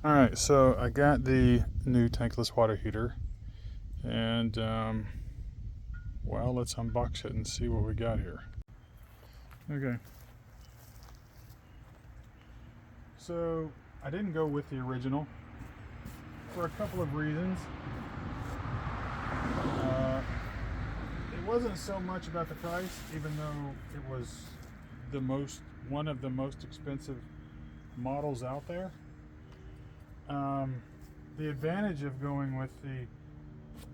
Alright, so I got the new tankless water heater, and well, let's unbox it and see what we got here. Okay, so I didn't go with the original for a couple of reasons. It wasn't so much about the price, even though it was one of the most expensive models out there. The advantage of going with the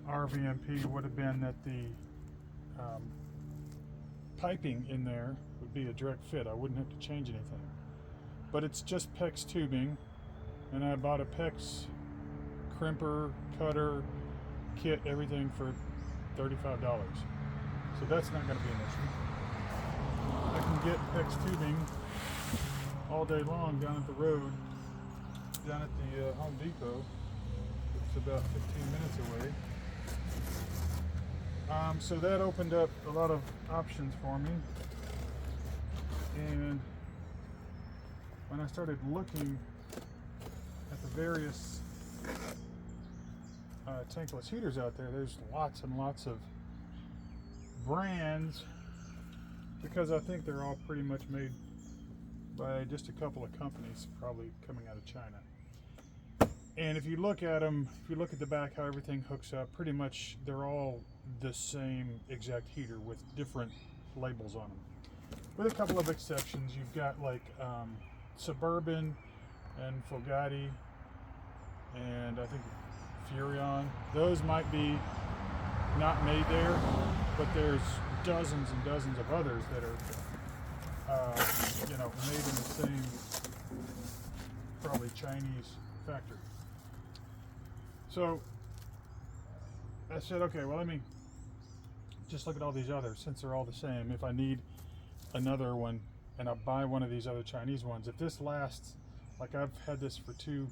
RVMP would have been that the piping in there would be a direct fit. I wouldn't have to change anything. But it's just PEX tubing, and I bought a PEX crimper, cutter, kit, everything for $35. So that's not going to be an issue. I can get PEX tubing all day long down at the road, down at the Home Depot. It's about 15 minutes away. So that opened up a lot of options for me. And when I started looking at the various tankless heaters out there, there's lots and lots of brands, because I think they're all pretty much made by just a couple of companies, probably coming out of China. And if you look at them, if you look at the back, how everything hooks up, pretty much they're all the same exact heater with different labels on them. With a couple of exceptions, you've got like Suburban and Fogatti, and I think Furion. Those might be not made there, but there's dozens and dozens of others that are made in the same, probably Chinese factory. So I said, okay, well, let me just look at all these others, since they're all the same. If I need another one and I buy one of these other Chinese ones, if this lasts, like I've had this for 2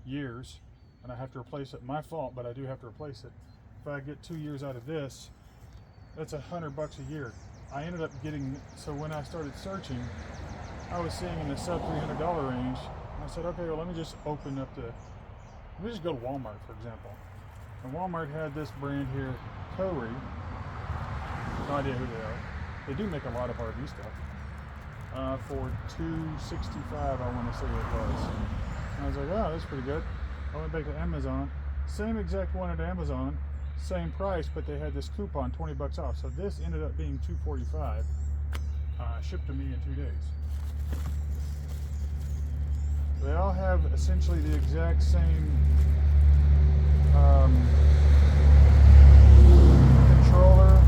years and I have to replace it, my fault, but I do have to replace it. If I get 2 years out of this, that's $100 a year. I ended up getting, so when I started searching, I was seeing in the sub $300 range. I said, okay, well, let me just go to Walmart, for example. And Walmart had this brand here, Torii. No idea who they are. They do make a lot of RV stuff. For $265, I want to say it was. And I was like, oh, that's pretty good. I went back to Amazon. Same exact one at Amazon, same price, but they had this coupon, $20 off. So this ended up being $245, shipped to me in 2 days. They all have essentially the exact same controller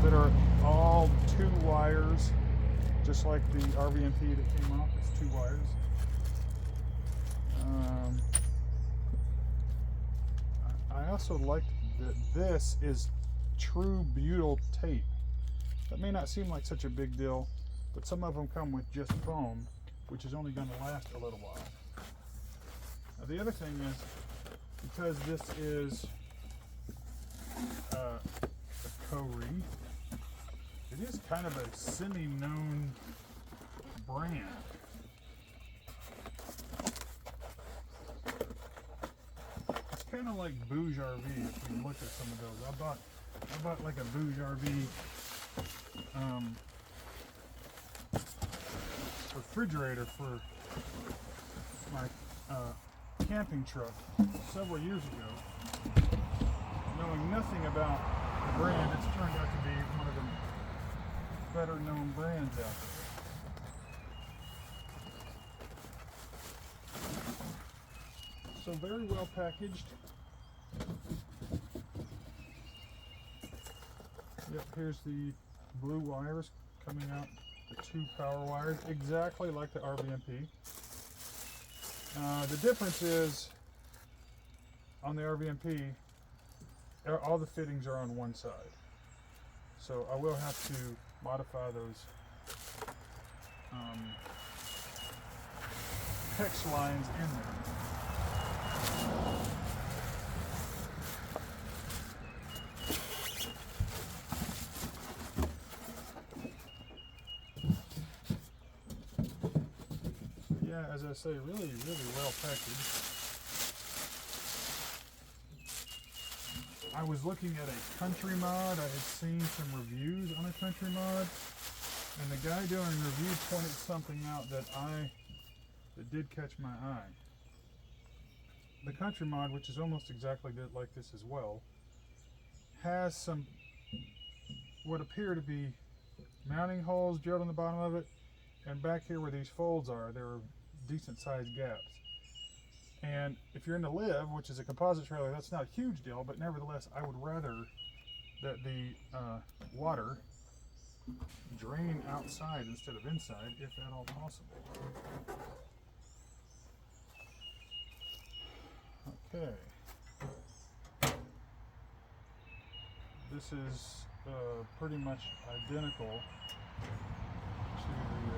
that are all 2 wires, just like the RVMP that came off. It's 2 wires. I also like that this is true butyl tape. That may not seem like such a big deal, but some of them come with just foam, which is only going to last a little while. Now, the other thing is, because this is a Torii, it is kind of a semi-known brand. It's kind of like Bouge RV. If you look at some of those, I bought like a Bouge RV refrigerator for my camping truck several years ago, knowing nothing about the brand. It's turned out to be one of the better known brands out there. So very well packaged. Yep, here's the blue wires coming out, the 2 power wires, exactly like the RVMP. The difference is, on the RVMP, all the fittings are on one side. So I will have to modify those PEX lines in there. Yeah, as I say, really, really well packaged. I was looking at a country mod. I had seen some reviews on a country mod, and the guy doing the review pointed something out that did catch my eye. The country mod, which is almost exactly like this as well, has some what appear to be mounting holes drilled in the bottom of it, and back here where these folds are, there are decent sized gaps. And if you're into LiV, which is a composite trailer, that's not a huge deal, but nevertheless, I would rather that the water drain outside instead of inside, if at all possible. Okay. This is pretty much identical to the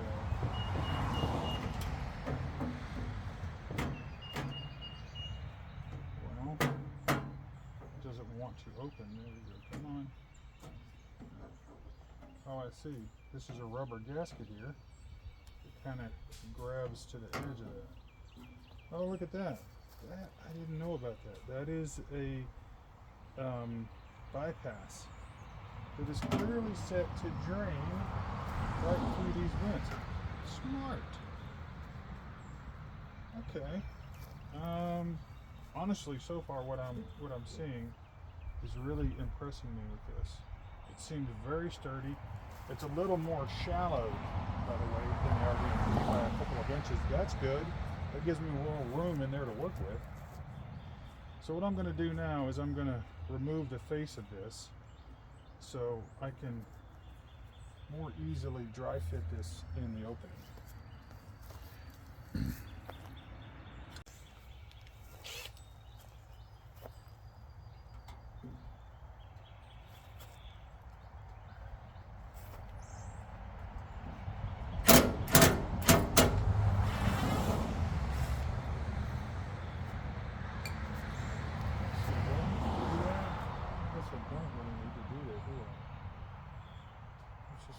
well, it doesn't want to open. There we go. Come on. Oh, I see. This is a rubber gasket here. It kind of grabs to the edge of that. Oh, look at that. I didn't know about that. That is a bypass that is clearly set to drain right through these vents. Smart. Okay. Honestly, so far what I'm seeing is really impressing me with this. It seems very sturdy. It's a little more shallow, by the way, than the RV by a couple of inches. That's good. That gives me a little room in there to work with. So what I'm going to do now is I'm going to remove the face of this so I can more easily dry fit this in the opening.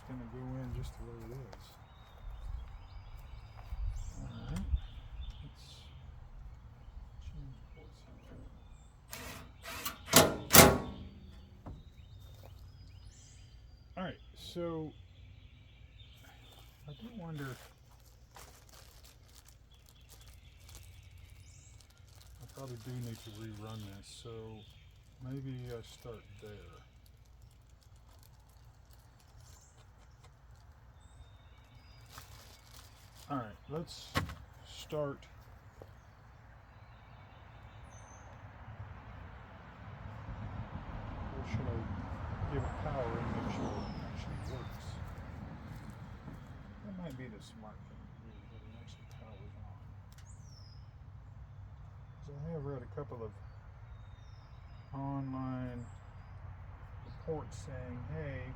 Going to go in just the way it is. Alright, let's change ports. Alright, so I do wonder, I probably do need to rerun this, so maybe I start there. All right, let's start. Or should I give it power and make sure it actually works? That might be the smart thing to do, that it actually powers on. So I have read a couple of online reports saying, hey,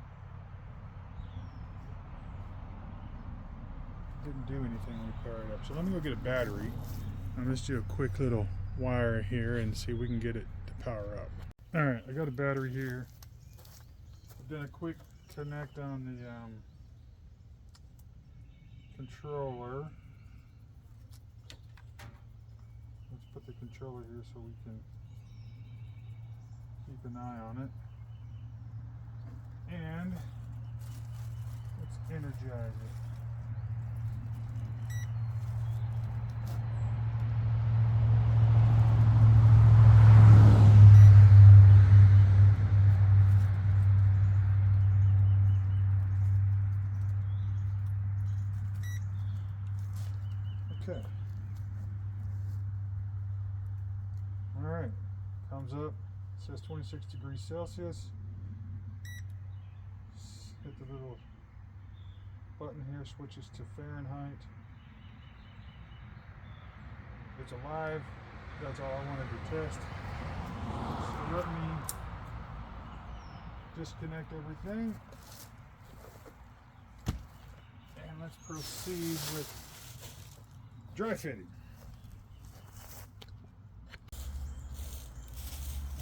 didn't do anything when we power it up. So let me go get a battery and let's do a quick little wire here and see if we can get it to power up. All right, I got a battery here. I've done a quick connect on the controller. Let's put the controller here so we can keep an eye on it. And let's energize it. Okay. All right. Comes up. It says 26 degrees Celsius. Hit the little button here. Switches to Fahrenheit. It's alive. That's all I wanted to test. So let me disconnect everything. And let's proceed with dry fitting.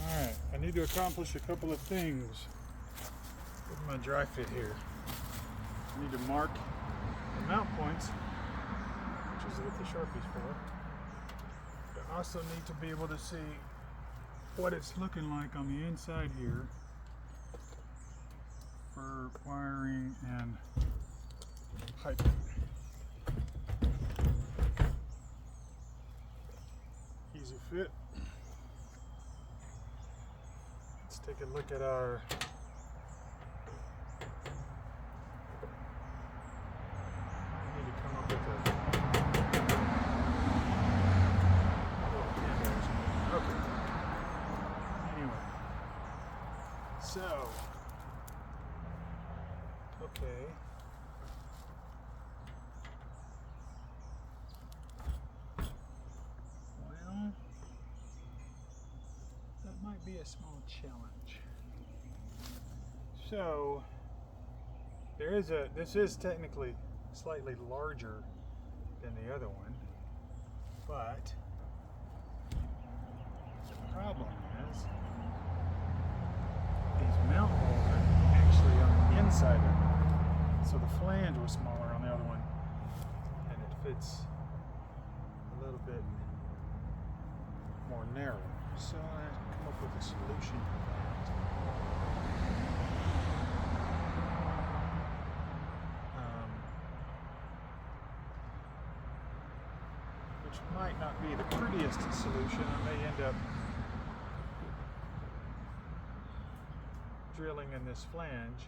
Alright, I need to accomplish a couple of things with my dry fit here. I need to mark the mount points, which is is what the Sharpie's for. I also need to be able to see what it's looking like on the inside here for wiring and piping. Easy fit. Let's take a look at our So, okay. Well, that might be a small challenge. So, this is technically slightly larger than the other one, but the problem is these mount holes are actually on the inside of it. So the flange was smaller on the other one, and it fits a little bit more narrow. So I have to come up with a solution for that. Which might not be the prettiest solution. I may end up drilling in this flange,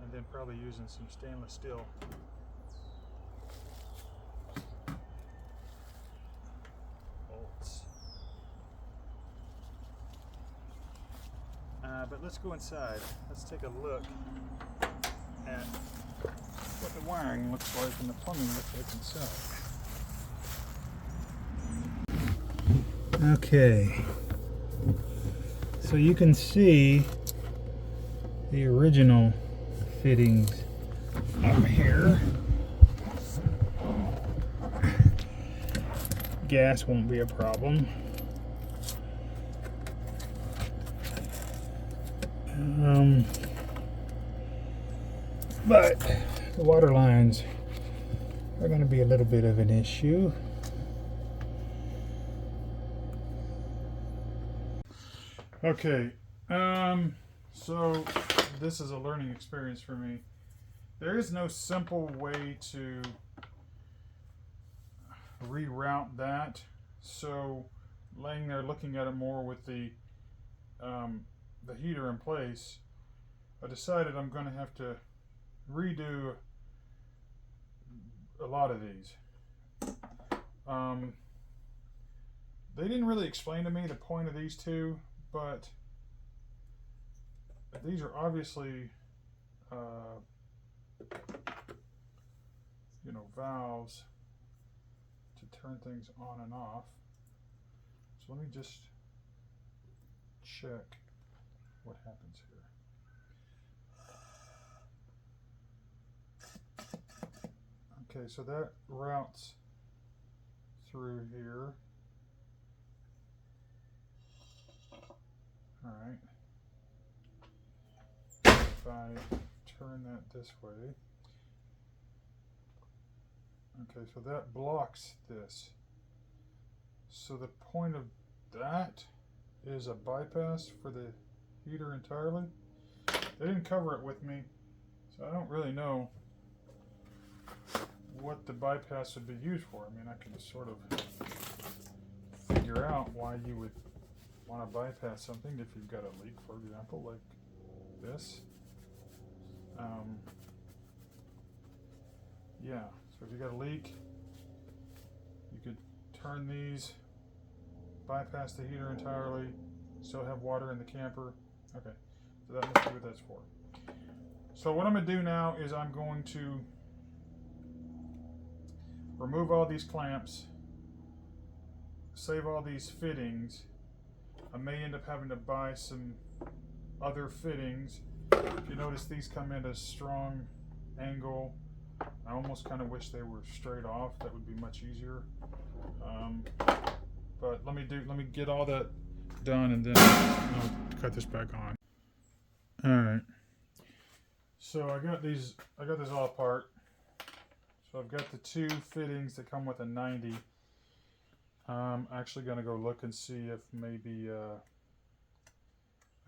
and then probably using some stainless steel bolts. But let's go inside. Let's take a look at what the wiring looks like and the plumbing looks like inside. Okay. So you can see the original fittings up here. Gas won't be a problem. But the water lines are going to be a little bit of an issue. Okay, so this is a learning experience for me. There is no simple way to reroute that. So laying there looking at it more with the heater in place, I decided I'm going to have to redo a lot of these. They didn't really explain to me the point of these two, but these are obviously valves to turn things on and off. So let me just check what happens here. Okay, so that routes through here. Alright. If I turn that this way. Okay, so that blocks this. So the point of that is a bypass for the heater entirely. They didn't cover it with me, so I don't really know what the bypass would be used for. I mean, I can sort of figure out why you would want to bypass something if you've got a leak, for example, like this. Yeah, so if you got a leak, you could turn these, bypass the heater entirely, still have water in the camper. Okay, so that must be what that's for. So what I'm going to do now is I'm going to remove all these clamps, save all these fittings. I may end up having to buy some other fittings. If you notice, these come in a strong angle. I almost kind of wish they were straight off. That would be much easier. But let me get all that done, and then I'll cut this back on. All right. So I got this all apart. So I've got the two fittings that come with a 90. I'm actually going to go look and see if maybe I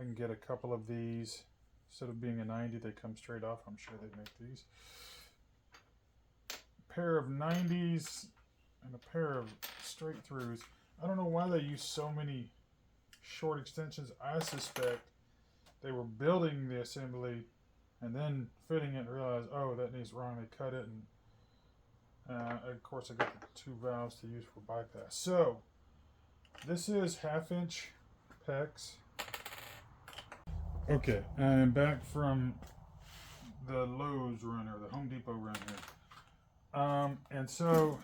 can get a couple of these. Instead of being a 90, they come straight off. I'm sure they make these. A pair of 90s and a pair of straight throughs. I don't know why they use so many short extensions. I suspect they were building the assembly and then fitting it and realized, oh, that needs wrong. They cut it, and of course I got the two valves to use for bypass. So this is 1/2-inch PEX. Okay, I'm back from the Lowe's run or the Home Depot run here. And so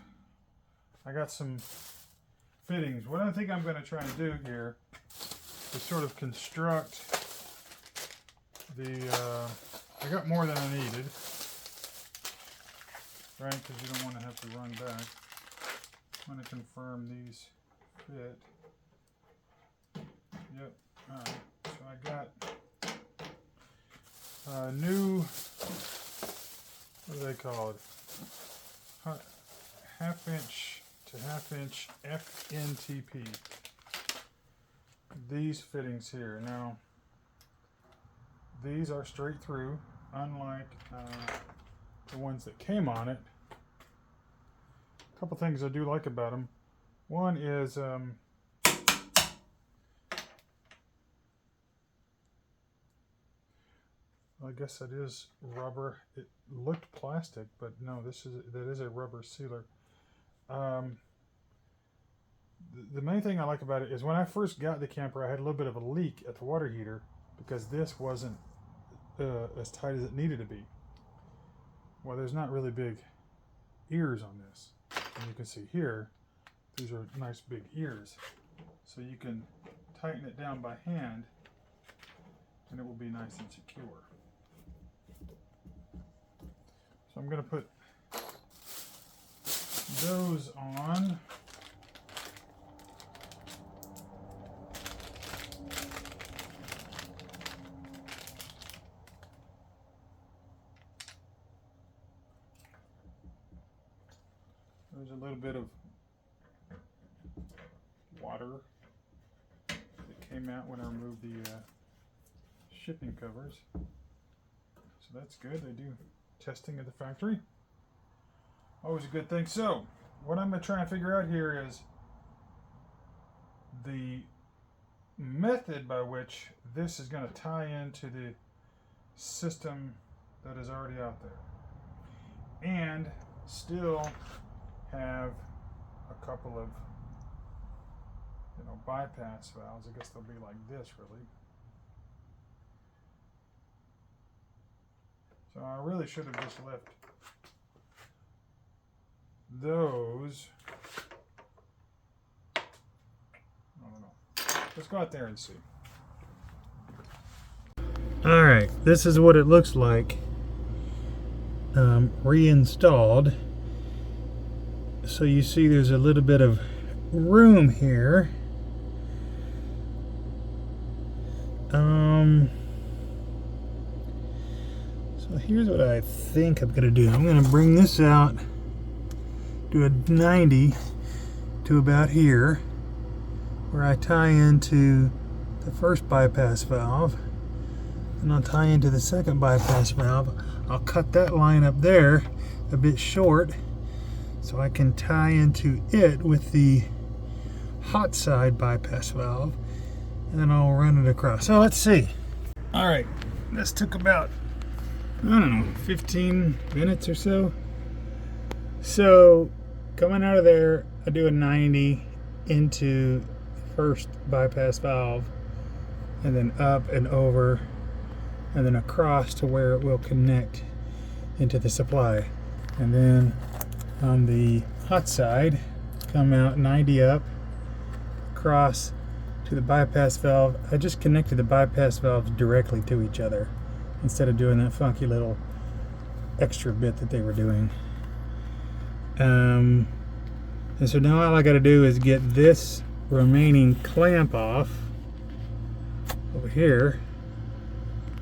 I got some fittings. What I think I'm going to try and do here is sort of construct the, I got more than I needed, right? Because you don't want to have to run back. I'm going to confirm these fit. Yep, alright, so I got new, what are they called? 1/2-inch to 1/2-inch FNTP. These fittings here. Now, these are straight through, unlike the ones that came on it. A couple things I do like about them. One is I guess that is rubber. It looked plastic, but no, that is a rubber sealer. The main thing I like about it is when I first got the camper, I had a little bit of a leak at the water heater because this wasn't as tight as it needed to be. Well, there's not really big ears on this. And you can see here, these are nice big ears. So you can tighten it down by hand and it will be nice and secure. So I'm going to put those on. There's a little bit of water that came out when I removed the shipping covers. So that's good. They do testing at the factory. Always a good thing. So what I'm going to try and figure out here is the method by which this is going to tie into the system that is already out there and still have a couple of bypass valves. I guess they'll be like this really. So I really should have just left those. I don't know. Let's go out there and see. Alright, this is what it looks like reinstalled. So you see there's a little bit of room here. So here's what I think I'm gonna do. I'm gonna bring this out, do a 90 to about here, where I tie into the first bypass valve, and I'll tie into the second bypass valve. I'll cut that line up there a bit short so I can tie into it with the hot side bypass valve, and then I'll run it across. So let's see. All right, this took about, I don't know, 15 minutes or so. So coming out of there, I do a 90 into the first bypass valve, and then up and over, and then across to where it will connect into the supply. And then on the hot side, come out 90 up, across to the bypass valve. I just connected the bypass valves directly to each other instead of doing that funky little extra bit that they were doing. And so now all I got to do is get this remaining clamp off over here,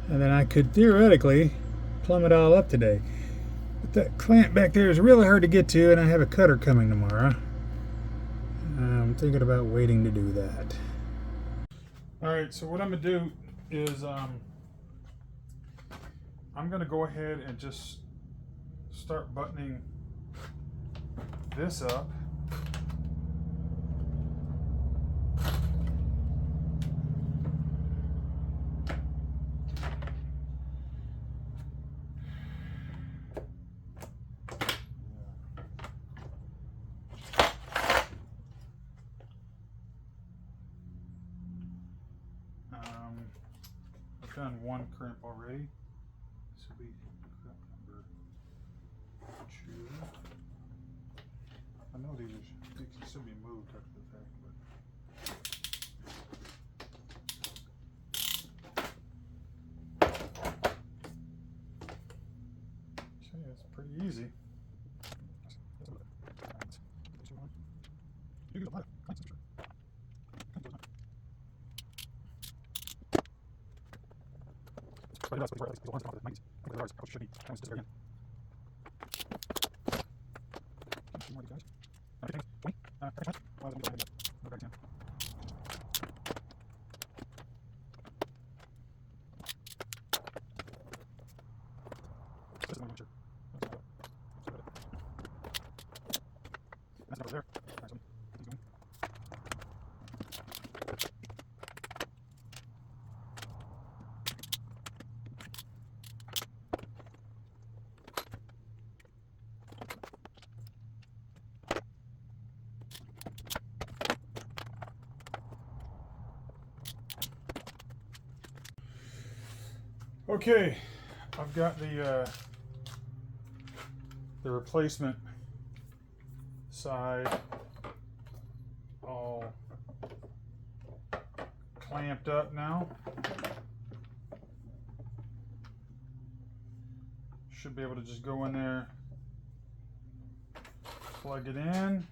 and then I could theoretically plumb it all up today. But that clamp back there is really hard to get to, and I have a cutter coming tomorrow. I'm thinking about waiting to do that. Alright, so what I'm going to do is I'm going to go ahead and just start buttoning this up. I've done one crimp already. This will be crimp number 2. I know these can still be moved after the fact, but okay, that's pretty easy. Okay, I've got the replacement side all clamped up now. Should be able to just go in there, plug it in,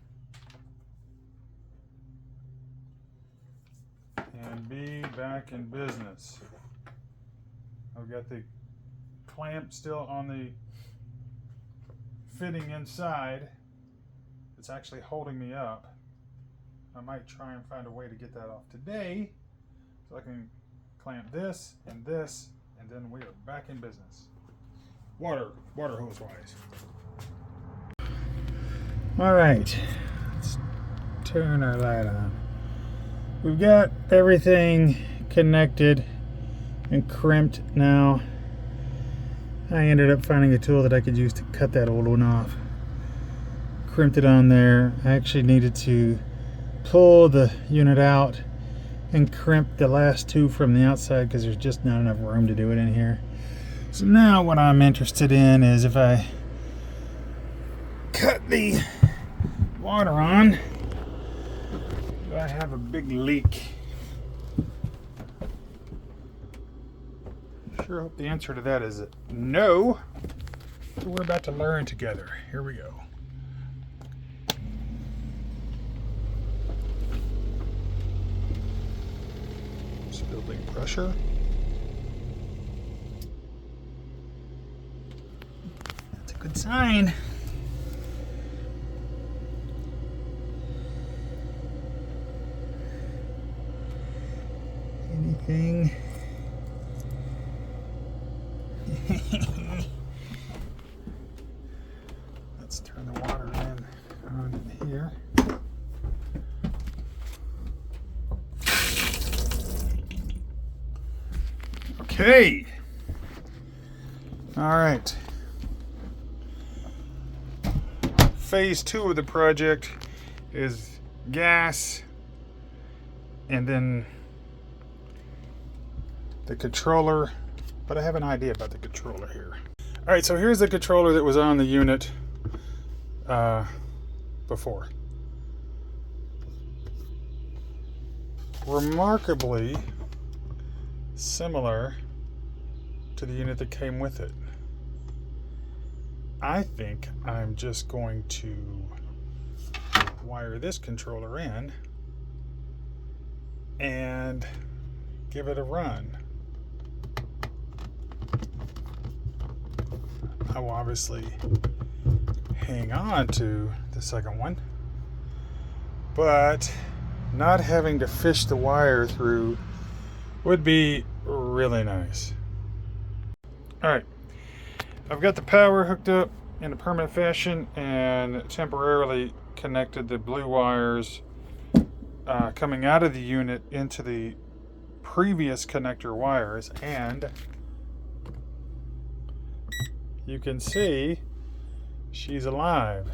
and be back in business. I've got the clamp still on the fitting inside. It's actually holding me up. I might try and find a way to get that off today so I can clamp this, and then we are back in business. Water hose wise. All right, let's turn our light on. We've got everything connected and crimped now. I ended up finding a tool that I could use to cut that old one off. Crimped it on there. I actually needed to pull the unit out and crimp the last 2 from the outside because there's just not enough room to do it in here. So now what I'm interested in is if I cut the water on, do I have a big leak? Sure hope the answer to that is no. So we're about to learn together. Here we go. Just building pressure. That's a good sign. Anything? Let's turn the water in on here. Okay. All right. Phase 2 of the project is gas, and then the controller. But I have an idea about the controller here. All right, so here's the controller that was on the unit before. Remarkably similar to the unit that came with it. I think I'm just going to wire this controller in and give it a run. I will obviously hang on to the second one, but not having to fish the wire through would be really nice. All right, I've got the power hooked up in a permanent fashion and temporarily connected the blue wires coming out of the unit into the previous connector wires, and you can see she's alive.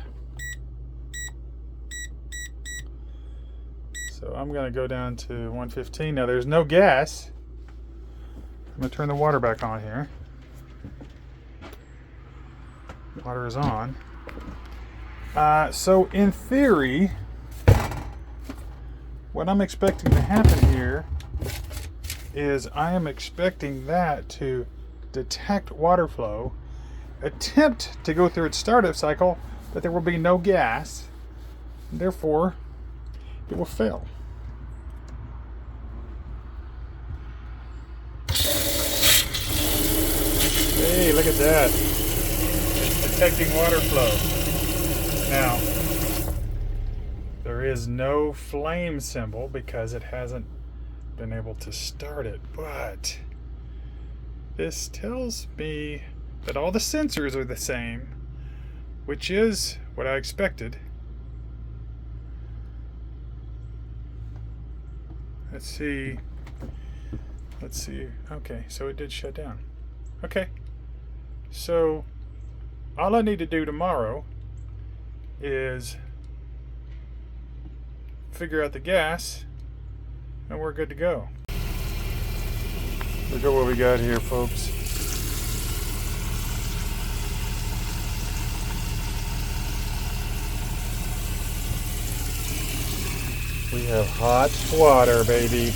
So I'm going to go down to 115. Now there's no gas. I'm going to turn the water back on here. Water is on. So in theory, what I'm expecting to happen here is I am expecting that to detect water flow, attempt to go through its startup cycle, but there will be no gas, and therefore it will fail. Hey, look at that. It's detecting water flow. Now, there is no flame symbol because it hasn't been able to start it, but this tells me that all the sensors are the same, which is what I expected. Let's see. Okay, so it did shut down. Okay, so all I need to do tomorrow is figure out the gas, and we're good to go. Look at what we got here, folks. We have hot water, baby.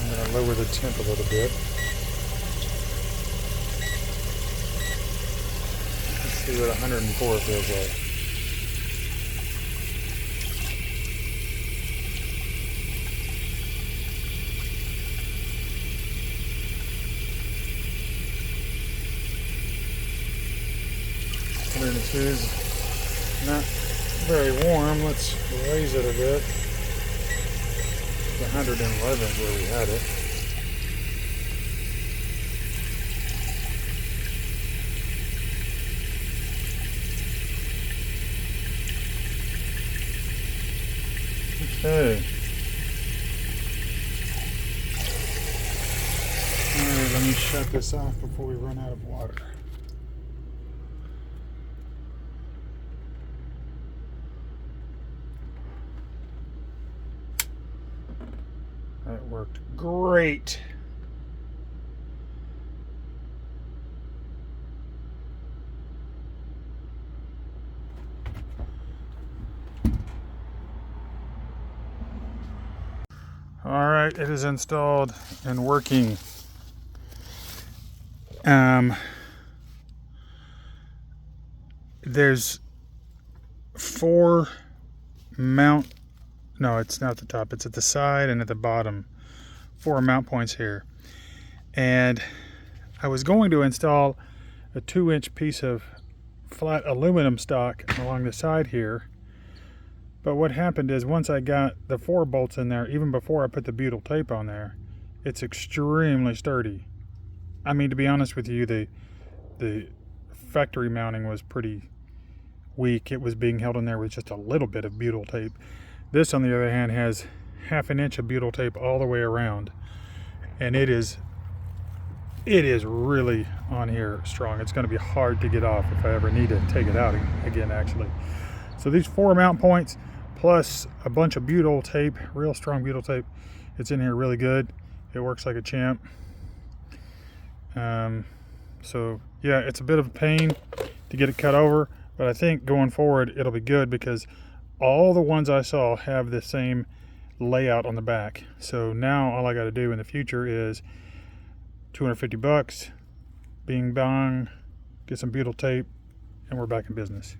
I'm going to lower the temp a little bit. Let's see what 104 feels like. It is not very warm. Let's raise it a bit. 111 is where we had it. Okay. Alright, let me shut this off before we run out of water. That worked great. All right, it is installed and working. There's 4 mount. No, it's not at the top. It's at the side and at the bottom. 4 mount points here. And I was going to install a 2-inch piece of flat aluminum stock along the side here. But what happened is once I got the 4 bolts in there, even before I put the butyl tape on there, it's extremely sturdy. I mean, to be honest with you, the factory mounting was pretty weak. It was being held in there with just a little bit of butyl tape. This, on the other hand, has 1/2 inch of butyl tape all the way around, and it is really on here strong. It's going to be hard to get off if I ever need to take it out again, actually. So these 4 mount points plus a bunch of butyl tape, real strong butyl tape, it's in here really good. It works like a champ. So yeah, it's a bit of a pain to get it cut over, but I think going forward it'll be good because all the ones I saw have the same layout on the back. So now all I got to do in the future is $250, Bing bong, get some butyl tape, and we're back in business.